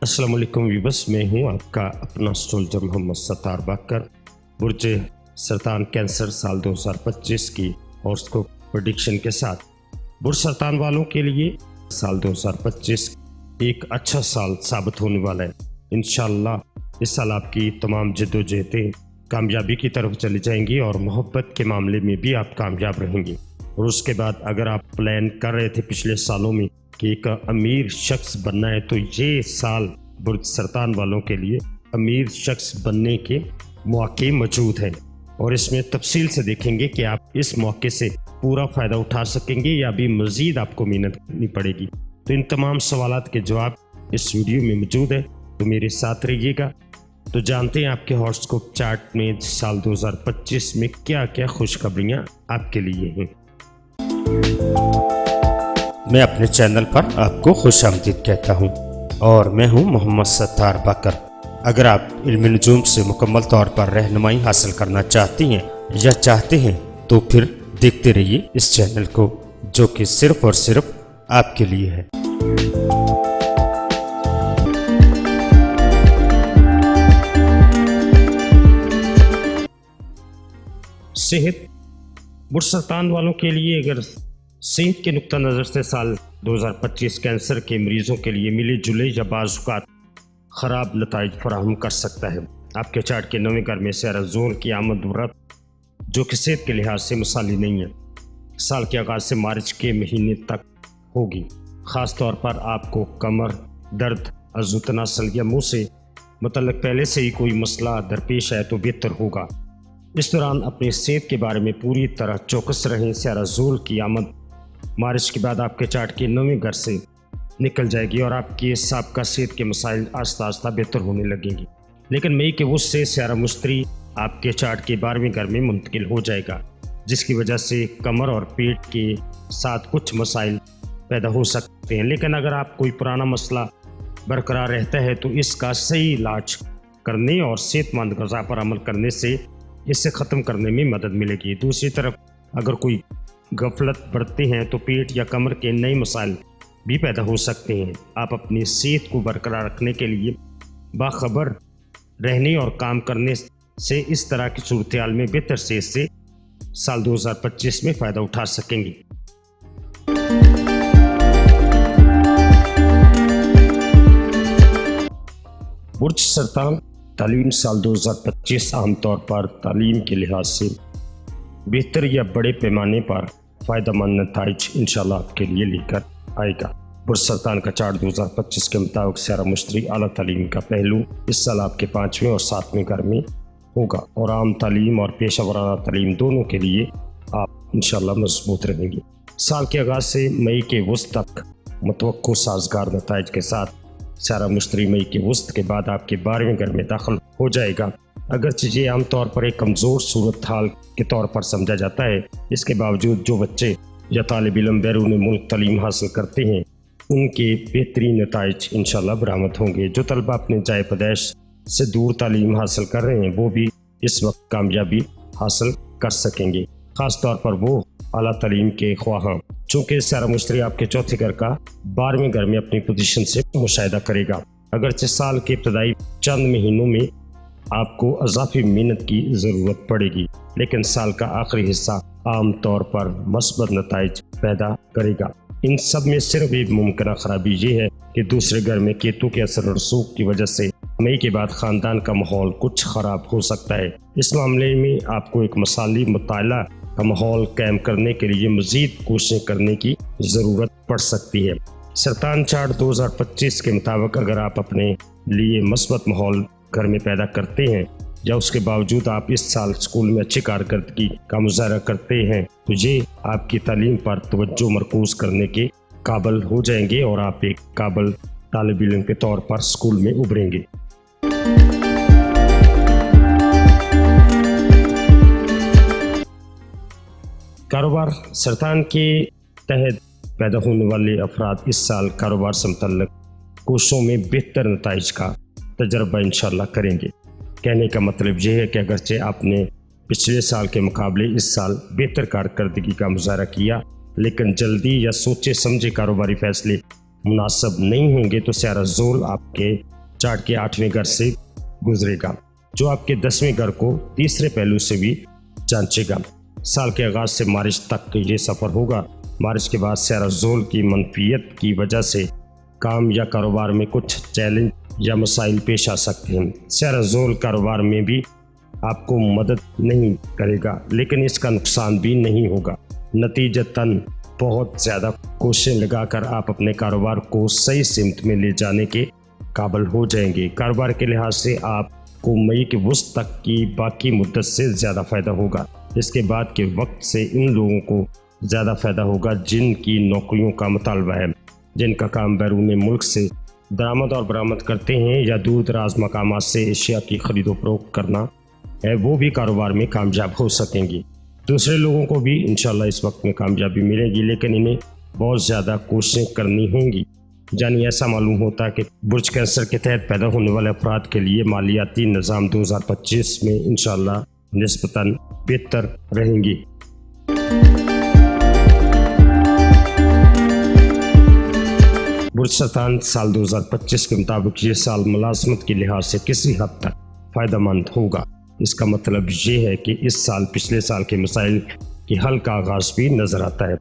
अस्सलाम वालेकुम व्यूअर्स, मैं हूं आपका अपना एस्ट्रोलॉजर मोहम्मद सत्तार बाकर। बुर्ज सरतान कैंसर साल 2025 की हॉरोस्कोप प्रेडिक्शन के साथ बुर्ज सरतान वालों के लिए साल 2025 एक अच्छा साल साबित होने वाला है। इंशाअल्लाह इस साल आपकी तमाम जद्दोजहदें कामयाबी की तरफ चली जाएंगी और मोहब्बत के मामले में भी आप कामयाब रहेंगे। और उसके बाद अगर आप प्लान कर रहे थे पिछले सालों में कि एक अमीर शख्स बनना है, तो ये साल बुर्ज सरतान वालों के लिए अमीर शख्स बनने के मौके मौजूद हैं और इसमें तफसील से देखेंगे कि आप इस मौके से पूरा फ़ायदा उठा सकेंगे या भी मज़ीद आपको मेहनत करनी पड़ेगी। तो इन तमाम सवालात के जवाब इस वीडियो में मौजूद है, तो मेरे साथ रहिएगा। तो जानते हैं आपके हॉरोस्कोप चार्ट में साल 2025 में क्या क्या खुशखबरियाँ आपके लिए हैं। मैं अपने चैनल पर आपको खुशामदीद कहता हूँ और मैं हूँ मोहम्मद सत्तार बाकर। अगर आप इल्म नजूम से मुकम्मल तौर पर रहनुमाई हासिल करना चाहती हैं या चाहते हैं तो फिर देखते रहिए इस चैनल को, जो कि सिर्फ और सिर्फ आपके लिए है। सेहत बुर्ज सरतान वालों के लिए अगर सेहत के नुक्ता नज़र से साल 2025 कैंसर के मरीजों के लिए मिले जुले या बाज़ ख़राब नताइज फराहम कर सकता है। आपके चार्ट के 9वें घर में सेराजोल की आमद वरत जो कि सेहत के लिहाज से मिसाली नहीं है, साल के आगाज़ से मार्च के महीने तक होगी। ख़ास तौर पर आपको कमर दर्द, अज़ू तनासल या मुँह से मतलब पहले से ही कोई मसला दरपेश है तो बेहतर होगा। इस दौरान अपनी सेहत के बारे में पूरी तरह चौकस रहें। सेराजोल की आमद मार्च के बाद आपके चार्ट के 9वें घर से निकल जाएगी और आपके साबका सेहत के मसाइल आस्ता आस्ता बेहतर होने लगेंगे। लेकिन मई के वुस से स्यारा मुश्तरी आपके चार्ट के 12वें घर में मुंतकिल हो जाएगा, जिसकी वजह से कमर और पेट के साथ कुछ मसाइल पैदा हो सकते हैं। लेकिन अगर आप कोई पुराना मसला बरकरार रहता है तो इसका सही इलाज करने और सेहतमंद ग़िज़ा पर अमल करने से इसे ख़त्म करने में मदद मिलेगी। दूसरी तरफ अगर कोई गफलत बरतते हैं तो पेट या कमर के नए मसाइल भी पैदा हो सकते हैं। आप अपनी सेहत को बरकरार रखने के लिए बाखबर रहने और काम करने से इस तरह की सूरत हाल में बेहतर सेहत से साल 2025 में फ़ायदा उठा सकेंगे। बुर्ज सरतान तालीम साल 2025 आमतौर पर तालीम के लिहाज से बेहतर या बड़े पैमाने पर फ़ायदेमंद नताइज इंशाल्लाह आपके लिए लेकर आएगा। बुर्ज सरतान का चार्ट 2025 के मुताबिक स्यारा मुश्तरी आला तालीम का पहलू इस साल आपके 5वें और 7वें घर में होगा और आम तालीम और पेशा वराना तालीम दोनों के लिए आप इंशाल्लाह मजबूत रहेंगे। साल के आगाज़ से मई के वस्त तक मुतवक्को साजगार नताइज के साथ स्यारा मुश्तरी मई के वस्त के बाद आपके 12वें घर में दाखिल हो जाएगा। अगरचे ये आमतौर पर एक कमज़ोर सूरत हाल के तौर पर समझा जाता है, इसके बावजूद जो बच्चे या तालिब इल्म बैरून मुल्क तालीम हासिल करते हैं उनके बेहतरीन नताइज इंशाल्लाह बरामद होंगे। जो तलबा अपने जाए पैदाइश से दूर तालीम हासिल कर रहे हैं वो भी इस वक्त कामयाबी हासिल कर सकेंगे, ख़ास तौर पर वो आला तालीम के ख्वाहां। चूँकि स्यारा मुश्तरी आपके चौथे घर का 12वें घर में अपनी पोजीशन से मुशाहिदा करेगा। अगरचे साल के इब्तदाई चंद महीनों में आपको अज़ाफ़ी मेहनत की ज़रूरत पड़ेगी, लेकिन साल का आखिरी हिस्सा आम तौर पर मस्बत नताइज पैदा करेगा। इन सब में सिर्फ एक मुमकिन खराबी ये है कि दूसरे घर में केतु के असर रसूख की वजह से मई के बाद ख़ानदान का माहौल कुछ ख़राब हो सकता है। इस मामले में आपको एक मसाली मुताला का माहौल कायम करने के लिए मज़ीद कोशिशें करने की ज़रूरत पड़ सकती है। सरतान चार्ट 2025 के मुताबिक अगर आप अपने लिए मस्बत माहौल घर में पैदा करते हैं या उसके बावजूद आप इस साल स्कूल में अच्छी कारकर्दगी का मुजाहरा करते हैं तो ये आपकी तालीम पर तवज्जो मरकूज़ करने के काबिल हो जाएंगे और आप एक काबिल तालिब इल्म के तौर पर स्कूल में उभरेंगे। कारोबार सरतान के तहत पैदा होने वाले अफराद इस साल कारोबार से मुतल्लिक कोशिशों में बेहतर नताइज का तजर्बा इंशाल्लाह करेंगे। कहने का मतलब यह है कि अगरचे आपने पिछले साल के मुकाबले इस साल बेहतर कारकर्दगी का मुजाहरा किया, लेकिन जल्दी या सोचे समझे कारोबारी फैसले मुनासिब नहीं होंगे तो स्यारा ज़ोल आपके चार्ट के 8वें घर से गुजरेगा, जो आपके 10वें घर को तीसरे पहलू से भी जांचेगा। साल के आगाज से मार्च तक ये सफ़र होगा। मार्च के बाद सैराजोल की मनफियत की वजह से काम या कारोबार में कुछ चैलेंज या मसाइल पेश आ सकते हैं। सैराजोल कारोबार में भी आपको मदद नहीं करेगा, लेकिन इसका नुकसान भी नहीं होगा। नतीजतन बहुत ज़्यादा कोशिशें लगाकर आप अपने कारोबार को सही सिमत में ले जाने के काबिल हो जाएंगे। कारोबार के लिहाज से आपको मई के वसत तक की बाकी मुद्दत से ज़्यादा फ़ायदा होगा। इसके बाद के वक्त से इन लोगों को ज़्यादा फ़ायदा होगा जिनकी नौकरियों का मुतालबा है, जिनका काम बैरून मुल्क से दरामद और बरामद करते हैं या दूर दराज मकामात से एशिया की खरीदो फरोख्त करना है, वो भी कारोबार में कामयाब हो सकेंगी। दूसरे लोगों को भी इंशाल्लाह इस वक्त में कामयाबी मिलेगी, लेकिन इन्हें बहुत ज़्यादा कोशिशें करनी होंगी। यानी ऐसा मालूम होता है कि बुर्ज कैंसर के तहत पैदा होने वाले अफराद के लिए मालियाती निज़ाम 2025 में इंशाल्लाह निस्बतन बेहतर रहेंगी। बुर्ज सरतान साल 2025 के मुताबिक ये साल मुलाजमत के लिहाज से किसी हद तक फ़ायदेमंद होगा। इसका मतलब ये है कि इस साल पिछले साल के मसाइल के हल का आगाज़ भी नज़र आता है।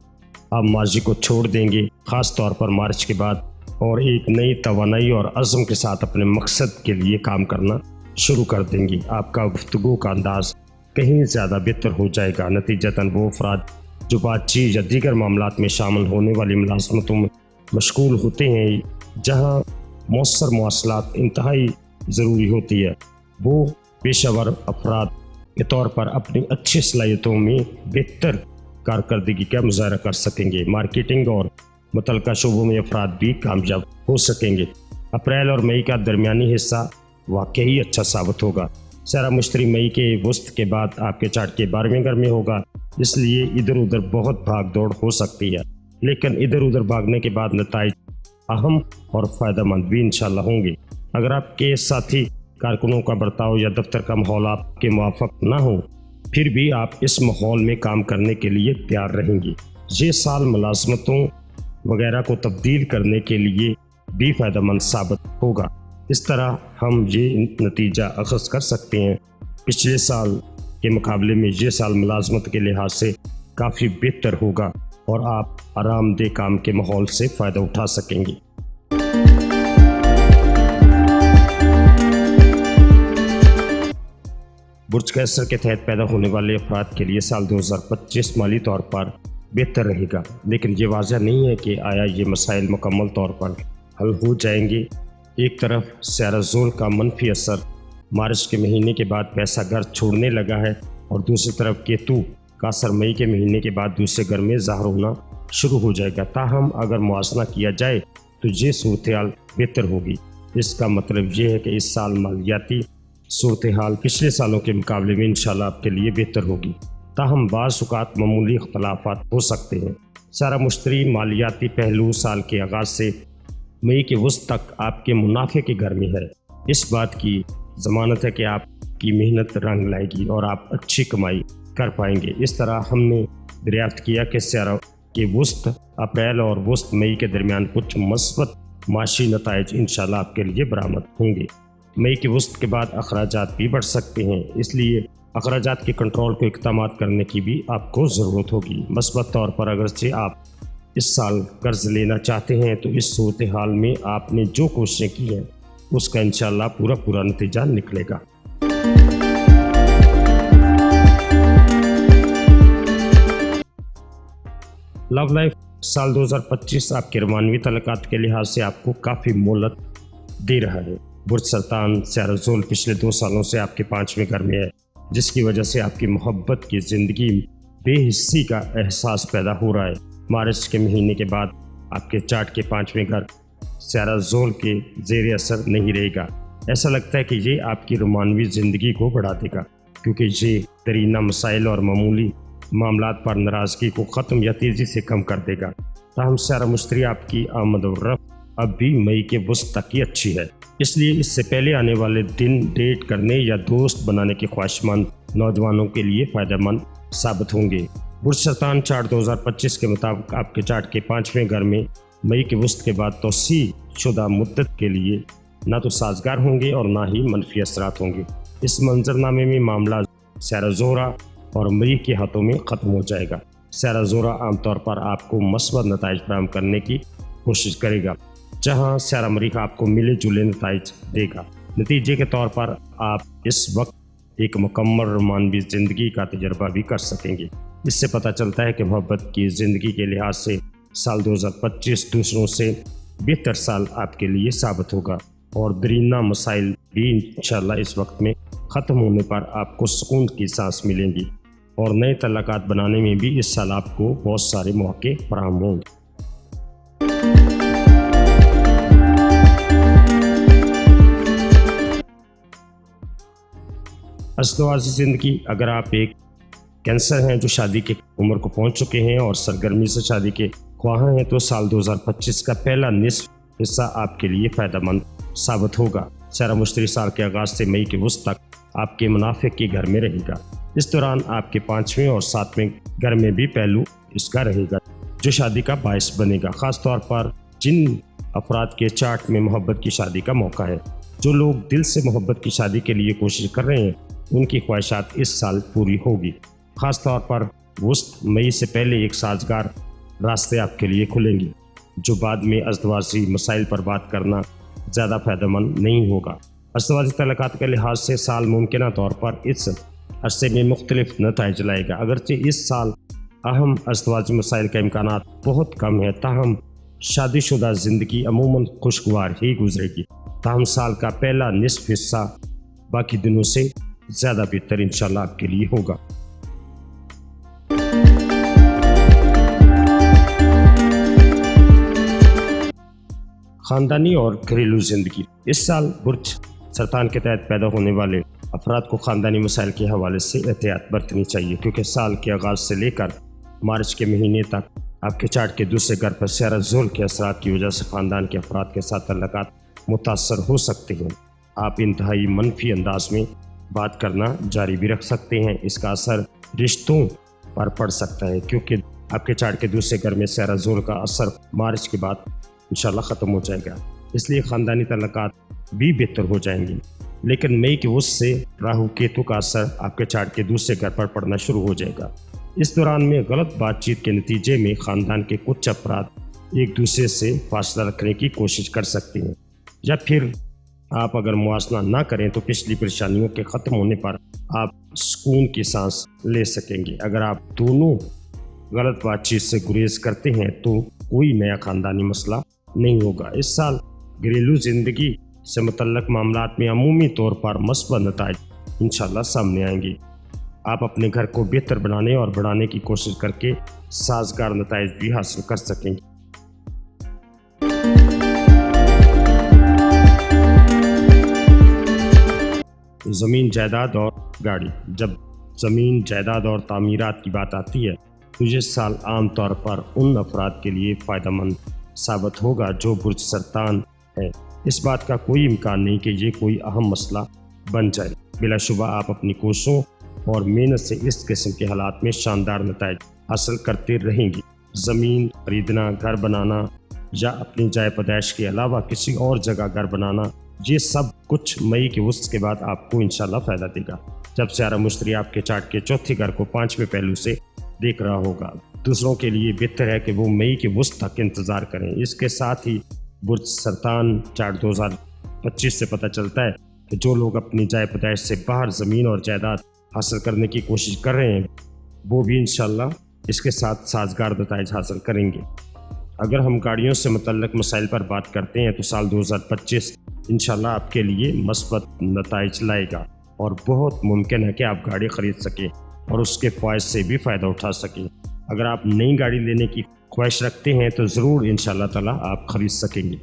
आप माजी को छोड़ देंगे, ख़ास तौर पर मार्च के बाद, और एक नई तवानाई और अज़्म के साथ अपने मकसद के लिए काम करना शुरू कर देंगी। आपका गुफ्तगू का अंदाज़ कहीं ज़्यादा बेहतर हो जाएगा। नतीजतन वो अफराद जो बातचीत या दीगर मामलात में शामिल होने वाली मुलाजमतों में मशगूल होते हैं, जहाँ मौसर मवासलात इंतहाई ज़रूरी होती है, वो पेशेवर अफराद के तौर पर अपनी अच्छी सलाहियतों में बेहतर कारकर्दगी का मुजाहरा कर सकेंगे। मार्केटिंग और मुतल्लिका शोबों में अफराद भी कामयाब हो सकेंगे। अप्रैल और मई का दरमियानी हिस्सा वाकई अच्छा साबित होगा। सारा मुश्तरी मई के वसत के बाद आपके चार्ट के 12वें घर में होगा, इसलिए इधर उधर बहुत भाग दौड़ हो सकती है, लेकिन इधर उधर भागने के बाद नताइज अहम और फ़ायदेमंद भी इंशाल्लाह होंगे। अगर आपके साथी कारकुनों का बर्ताव या दफ्तर का माहौल आपके मुवाफक ना हो, फिर भी आप इस माहौल में काम करने के लिए तैयार रहेंगे। ये साल मुलाजमतों वगैरह को तब्दील करने के लिए भी फ़ायदेमंद साबित होगा। इस तरह हम ये नतीजा अखज़ कर सकते हैं, पिछले साल के मुकाबले में ये साल मुलाजमत के लिहाज से काफ़ी बेहतर होगा और आप आरामदेह काम के माहौल से फ़ायदा उठा सकेंगे। बुर्ज कैंसर के तहत पैदा होने वाले अफराद के लिए साल 2025 माली तौर पर बेहतर रहेगा, लेकिन ये वाज़ह नहीं है कि आया ये मसाइल मुकम्मल तौर पर हल हो जाएंगे। एक तरफ सैराजोल का मनफी असर मार्च के महीने के बाद पैसा घर छोड़ने लगा है, और दूसरी तरफ केतु का असर मई के महीने के बाद दूसरे घर में ज़ाहिर होना शुरू हो जाएगा। ताहम अगर मुआसना किया जाए तो ये सूरत हाल बेहतर होगी। इसका मतलब ये है कि इस साल मालियाती सूरत हाल पिछले सालों के मुकाबले में इंशाल्लाह आपके लिए बेहतर होगी। ताहम बाज़ औक़ात मामूली इख्तलाफात हो सकते हैं। सारा मुश्तरी मालियाती पहलू साल के आगाज़ से मई के वसत तक आपके मुनाफे के घर में है। इस बात की ज़मानत है कि आपकी मेहनत रंग लाएगी और आप अच्छी कमाई कर पाएंगे। इस तरह हमने दरियाफ्त किया कि सारा के वसत अप्रैल और वसत मई के दरमियान कुछ मस्बत माशी नताइज इंशाल्लाह आपके लिए बरामद होंगे। मई के वसत के बाद अखराजात भी बढ़ सकते हैं, इसलिए अखराजात के कंट्रोल को इक़दाम करने की भी आपको ज़रूरत होगी। मस्बत तौर पर अगरचे आप इस साल कर्ज लेना चाहते हैं तो इस सूरत हाल में आपने जो कोशिशें की हैं उसका इंशाल्लाह पूरा नतीजा निकलेगा। लव लाइफ साल 2025 आपके रवानवी तल्लुकात के लिहाज से आपको काफ़ी मोहलत दे रहा है। बुर्ज सरतान सैराजोल पिछले 2 सालों से आपके 5वें घर में है, जिसकी वजह से आपकी मोहब्बत की ज़िंदगी बेहिस्सी का एहसास पैदा हो रहा है। मार्च के महीने के बाद आपके चार्ट के 5वें घर सैराजोल के ज़ेर असर नहीं रहेगा। ऐसा लगता है कि ये आपकी रोमानवी ज़िंदगी को बढ़ा देगा, क्योंकि ये दरीना मसाइल और मामूली मामलात पर नाराज़गी को ख़त्म या तेज़ी से कम कर देगा। ताहम सारा मुश्तरी आपकी आमद और रफ्त अब भी मई के वसत तक ही अच्छी है, इसलिए इससे पहले आने वाले दिन डेट करने या दोस्त बनाने के ख्वाहिशमंद नौजवानों के लिए फ़ायदेमंद साबित होंगे। बुर्ज सरतान चार्ट 2025 के मुताबिक आपके चार्ट के 5वें घर में मई के वसत के बाद तोसी शुदा मुद्दत के लिए نہ تو سازگار ہوں گے اور نہ ہی منفی اثرات ہوں گے۔ اس منظرنامے میں معاملہ سیارہ زہرہ اور مریخ کے ہاتھوں میں ختم ہو جائے گا۔ سیارہ زہرہ عام طور پر آپ کو مثبت نتائج فراہم کرنے کی کوشش کرے گا، جہاں سیارہ مریخ آپ کو ملے جلے نتائج دے گا۔ نتیجے کے طور پر آپ اس وقت ایک مکمل رومانوی زندگی کا تجربہ بھی کر سکیں گے۔ اس سے پتہ چلتا ہے کہ محبت کی زندگی کے لحاظ سے سال 2025 دوسروں سے بہتر سال آپ کے لیے ثابت ہوگا، اور درینہ مسائل بھی انشاءاللہ اس وقت میں ختم ہونے پر آپ کو سکون کی سانس ملیں گی، اور نئے تعلقات بنانے میں بھی اس سال آپ کو بہت سارے مواقع فراہم ہوں گے۔ ازدواجی زندگی، اگر آپ ایک کینسر ہیں جو شادی کی عمر کو پہنچ چکے ہیں اور سرگرمی سے شادی کے خواہاں ہیں، تو سال 2025 کا پہلا نصف حصہ آپ کے لیے فائدہ مند ثابت ہوگا۔ سیارہ مشتری سال کے آغاز سے مئی کے وسط تک آپ کے منافع کے گھر میں رہے گا۔ اس دوران آپ کے 5ویں اور 7ویں گھر میں بھی پہلو اس کا رہے گا، جو شادی کا باعث بنے گا، خاص طور پر جن افراد کے چارٹ میں محبت کی شادی کا موقع ہے۔ جو لوگ دل سے محبت کی شادی کے لیے کوشش کر رہے ہیں، ان کی خواہشات اس سال پوری ہوگی۔ خاص طور پر وسط مئی سے پہلے ایک سازگار راستے آپ کے لیے کھلیں گے، جو بعد میں ازدواجی مسائل پر بات کرنا زیادہ فائدہ مند نہیں ہوگا۔ ازدواجی تعلقات کے لحاظ سے سال ممکنہ طور پر اس عرصے میں مختلف نتائج لائے گا۔ اگرچہ اس سال اہم ازدواجی مسائل کا امکانات بہت کم ہے، تاہم شادی شدہ زندگی عموماً خوشگوار ہی گزرے گی۔ تاہم سال کا پہلا نصف حصہ باقی دنوں سے زیادہ بہتر انشاءاللہ آپ کے لیے ہوگا۔ خاندانی اور گھریلو زندگی، اس سال برج سرطان کے تحت پیدا ہونے والے افراد کو خاندانی مسائل کے حوالے سے احتیاط برتنی چاہیے، کیونکہ سال کے آغاز سے لے کر مارچ کے مہینے تک آپ کے چارٹ کے دوسرے گھر پر سیارہ زحل کے اثرات کی وجہ سے خاندان کے افراد کے ساتھ تعلقات متاثر ہو سکتے ہیں۔ آپ انتہائی منفی انداز میں بات کرنا جاری بھی رکھ سکتے ہیں۔ اس کا اثر رشتوں پر پڑ سکتا ہے، کیونکہ آپ کے چارٹ کے دوسرے گھر میں سیارہ زحل کا اثر مارچ کے بعد انشاءاللہ ختم ہو جائے گا، اس لیے خاندانی تعلقات بھی بہتر ہو جائیں گے۔ لیکن مئی کے وسط سے راہو کیتو کا اثر آپ کے چارٹ کے دوسرے گھر پر پڑنا شروع ہو جائے گا۔ اس دوران میں غلط بات چیت کے نتیجے میں خاندان کے کچھ افراد ایک دوسرے سے فاصلہ رکھنے کی کوشش کر سکتے ہیں، یا پھر آپ اگر موازنہ نہ کریں تو پچھلی پریشانیوں کے ختم ہونے پر آپ سکون کی سانس لے سکیں گے۔ اگر آپ دونوں غلط بات چیت سے گریز کرتے ہیں تو کوئی نیا خاندانی مسئلہ نہیں ہوگا۔ اس سال گھریلو زندگی سے متعلق معاملات میں عمومی طور پر مثبت نتائج انشاءاللہ سامنے آئیں گے۔ آپ اپنے گھر کو بہتر بنانے اور بڑھانے کی کوشش کر کے سازگار نتائج بھی حاصل کر سکیں گے۔ زمین جائیداد اور گاڑی، جب زمین جائیداد اور تعمیرات کی بات آتی ہے تو یہ سال عام طور پر ان افراد کے لیے فائدہ مند ثابت ہوگا جو برج سرطان ہے۔ اس بات کا کوئی امکان نہیں کہ یہ کوئی اہم مسئلہ بن جائے۔ بلا شبہ آپ اپنی کوششوں اور محنت سے اس قسم کے حالات میں شاندار نتائج حاصل کرتے رہیں گے۔ زمین خریدنا، گھر بنانا یا اپنی جائے پیدائش کے علاوہ کسی اور جگہ گھر بنانا، یہ سب کچھ مئی کے وسط کے بعد آپ کو انشاءاللہ فائدہ دے گا، جب سیارہ مشتری آپ کے چارٹ کے چوتھے گھر کو 5ویں پہلو سے دیکھ رہا ہوگا۔ دوسروں کے لیے بہتر ہے کہ وہ مئی کے وسط تک انتظار کریں۔ اس کے ساتھ ہی برج سرطان چارٹ 2025 سے پتہ چلتا ہے کہ جو لوگ اپنی جائے پیدائش سے باہر زمین اور جائیداد حاصل کرنے کی کوشش کر رہے ہیں، وہ بھی انشاءاللہ اس کے ساتھ سازگار نتائج حاصل کریں گے۔ اگر ہم گاڑیوں سے متعلق مسائل پر بات کرتے ہیں تو سال 2025 انشاءاللہ آپ کے لیے مثبت نتائج لائے گا، اور بہت ممکن ہے کہ آپ گاڑی خرید سکیں اور اس کے فوائد سے بھی فائدہ اٹھا سکیں۔ اگر آپ نئی گاڑی لینے کی خواہش رکھتے ہیں تو ضرور انشاءاللہ تعالیٰ آپ خرید سکیں گے۔